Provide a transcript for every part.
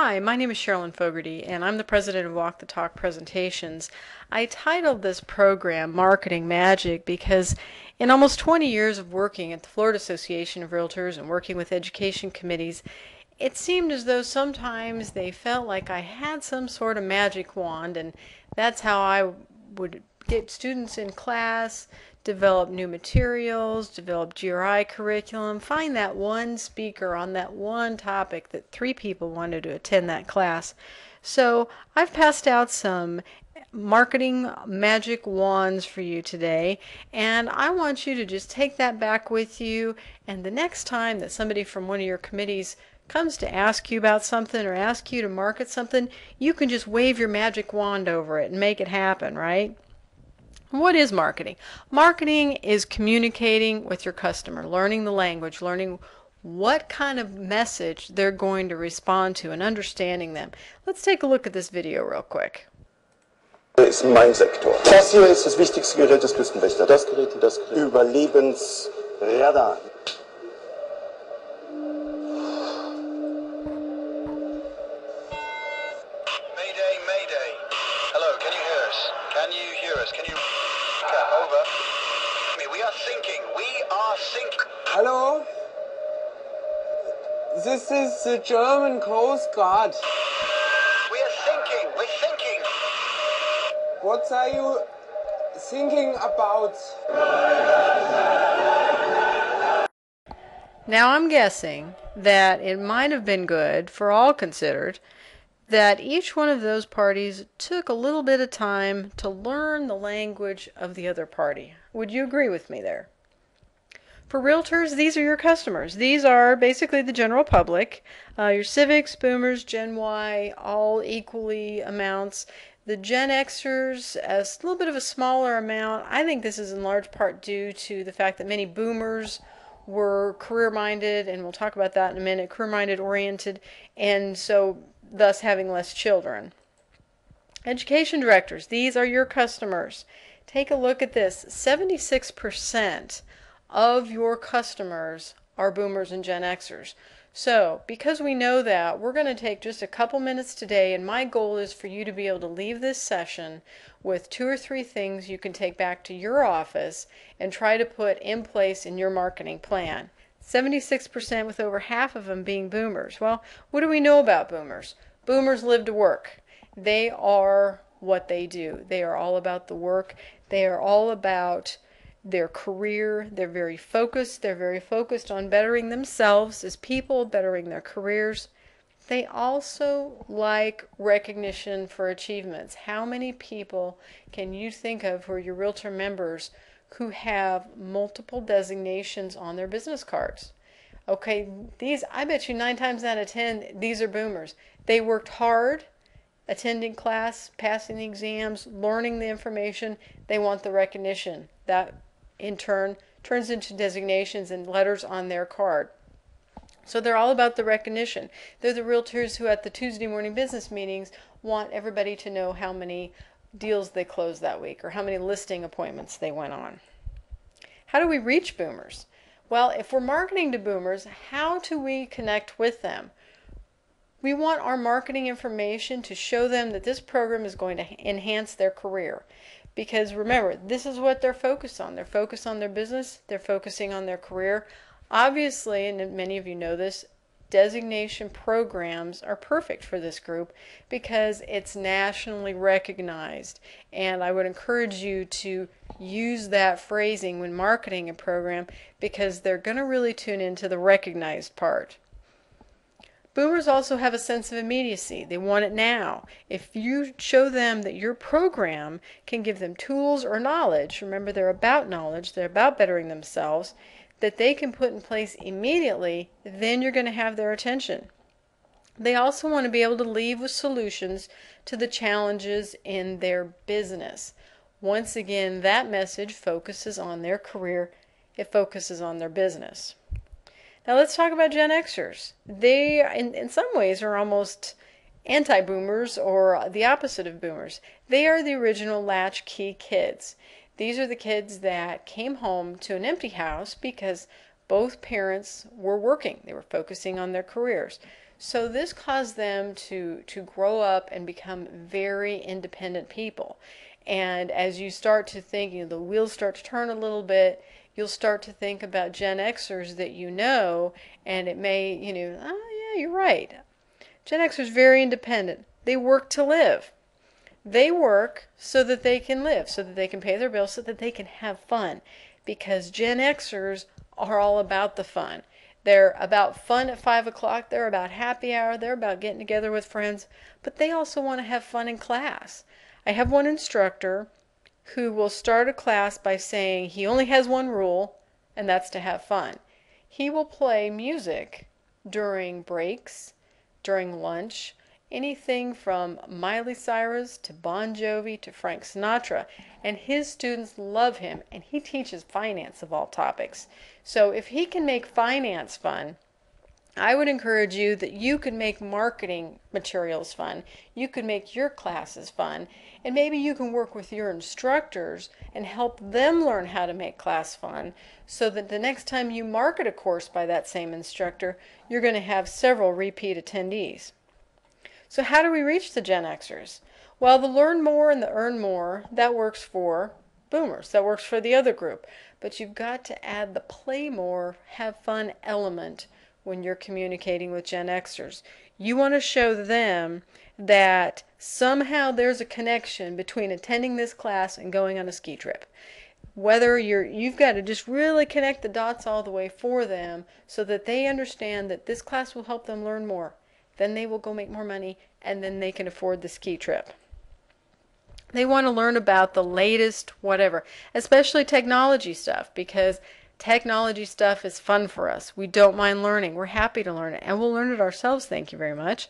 Hi, my name is Cherolyne Fogarty, and I'm the president of Walk the Talk Presentations. I titled this program Marketing Magic because in almost 20 years of working at the Florida Association of Realtors and working with education committees, it seemed as though sometimes they felt like I had some sort of magic wand, and that's how I would get students in class, develop new materials, develop GRI curriculum, find that one speaker on that one topic that 3 people wanted to attend that class. So I've passed out some marketing magic wands for you today, and I want you to just take that back with you, and the next time that somebody from one of your committees comes to ask you about something or ask you to market something, you can just wave your magic wand over it and make it happen, right? What is marketing? Marketing is communicating with your customer, learning the language, learning what kind of message they're going to respond to and understanding them. Let's take a look at this video real quick. Ist mein Sektor. Das hier ist das wichtigste Gerät des Küstenwächters. Das Gerät. Überlebensradar. Mayday, mayday. Hello, can you hear us? Can you hear us? Can you... Over. We are sinking. We are sinking. Hello? This is the German Coast Guard. We are sinking. We're sinking. What are you thinking about? Now I'm guessing that it might have been good, for all considered, that each one of those parties took a little bit of time to learn the language of the other party. Would you agree with me there? For realtors, these are your customers. These are basically the general public, your civics, boomers, Gen Y, all equally amounts. The Gen Xers, a little bit of a smaller amount. I think this is in large part due to the fact that many boomers were career-minded, and we'll talk about that in a minute, career-minded oriented, and so thus having less children. Education directors, these are your customers. Take a look at this. 76% of your customers are boomers and Gen Xers. So, because we know that, we're going to take just a couple minutes today, and my goal is for you to be able to leave this session with 2 or 3 things you can take back to your office and try to put in place in your marketing plan. 76% with over half of them being boomers. Well, what do we know about boomers? Boomers live to work. They are what they do. They are all about the work. They are all about their career. They're very focused. They're very focused on bettering themselves as people, bettering their careers. They also like recognition for achievements. How many people can you think of who are your realtor members who have multiple designations on their business cards? Okay, these, I bet you 9 times out of 10, these are boomers. They worked hard, attending class, passing the exams, learning the information. They want the recognition. That, in turn, turns into designations and letters on their card. So they're all about the recognition. They're the realtors who at the Tuesday morning business meetings want everybody to know how many deals they closed that week or how many listing appointments they went on. How do we reach boomers? Well, if we're marketing to boomers, how do we connect with them? We want our marketing information to show them that this program is going to enhance their career. Because remember, this is what they're focused on. They're focused on their business. They're focusing on their career. Obviously, and many of you know this, designation programs are perfect for this group because it's nationally recognized. And I would encourage you to use that phrasing when marketing a program because they're going to really tune into the recognized part. Boomers also have a sense of immediacy. They want it now. If you show them that your program can give them tools or knowledge, remember they're about knowledge, they're about bettering themselves, that they can put in place immediately, then you're going to have their attention. They also want to be able to leave with solutions to the challenges in their business. Once again, that message focuses on their career. It focuses on their business. Now let's talk about Gen Xers. They, in some ways, are almost anti-boomers or the opposite of boomers. They are the original latchkey kids. These are the kids that came home to an empty house because both parents were working. They were focusing on their careers. So this caused them to grow up and become very independent people. And as you start to think, the wheels start to turn a little bit, you'll start to think about Gen Xers that you know, and it may, oh yeah, you're right. Gen Xers very independent. They work to live. They work so that they can live, so that they can pay their bills, so that they can have fun. Because Gen Xers are all about the fun. They're about fun at 5 o'clock. They're about happy hour. They're about getting together with friends. But they also want to have fun in class. I have one instructor who will start a class by saying he only has one rule, and that's to have fun. He will play music during breaks, during lunch, anything from Miley Cyrus to Bon Jovi to Frank Sinatra, and his students love him, and he teaches finance of all topics. So if he can make finance fun, I would encourage you that you could make marketing materials fun, you could make your classes fun, and maybe you can work with your instructors and help them learn how to make class fun, so that the next time you market a course by that same instructor, you're going to have several repeat attendees. So how do we reach the Gen Xers? Well, the learn more and the earn more, that works for boomers. That works for the other group. But you've got to add the play more, have fun element when you're communicating with Gen Xers. You want to show them that somehow there's a connection between attending this class and going on a ski trip. Whether you've got to just really connect the dots all the way for them so that they understand that this class will help them learn more. Then they will go make more money, and then they can afford the ski trip. They want to learn about the latest whatever, especially technology stuff, because technology stuff is fun for us. We don't mind learning. We're happy to learn it, and we'll learn it ourselves, thank you very much,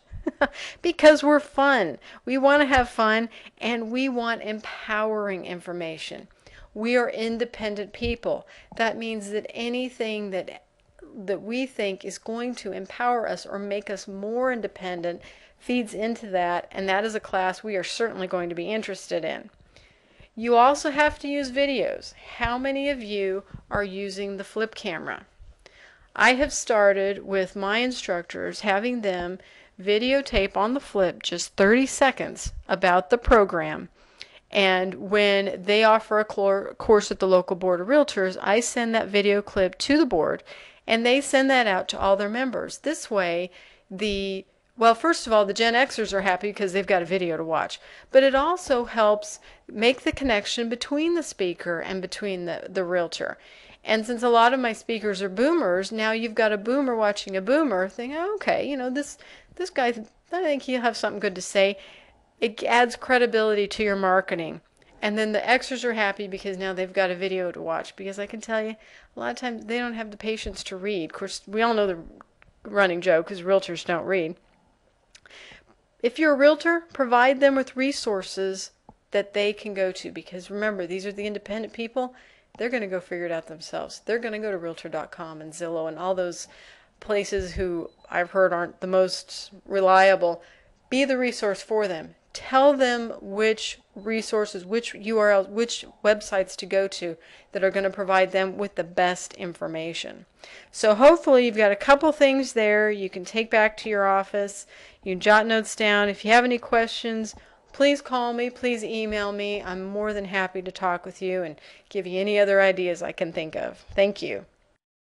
because we're fun. We want to have fun, and we want empowering information. We are independent people. That means that anything that we think is going to empower us or make us more independent feeds into that, and that is a class we are certainly going to be interested in. You also have to use videos. How many of you are using the flip camera? I have started with my instructors having them videotape on the flip just 30 seconds about the program. And when they offer a course at the local board of realtors, I send that video clip to the board, and they send that out to all their members. This way, well, first of all, the Gen Xers are happy because they've got a video to watch. But it also helps make the connection between the speaker and between the realtor. And since a lot of my speakers are boomers, now you've got a boomer watching a boomer thinking, oh, okay, this guy, I think he'll have something good to say. It adds credibility to your marketing. And then the Xers are happy because now they've got a video to watch. Because I can tell you, a lot of times they don't have the patience to read. Of course, we all know the running joke because realtors don't read. If you're a realtor, provide them with resources that they can go to. Because remember, these are the independent people. They're going to go figure it out themselves. They're going to go to Realtor.com and Zillow and all those places who I've heard aren't the most reliable. Be the resource for them. Tell them which resources, which URLs, which websites to go to that are going to provide them with the best information. So hopefully you've got a couple things there you can take back to your office. You can jot notes down. If you have any questions, please call me, please email me. I'm more than happy to talk with you and give you any other ideas I can think of. Thank you.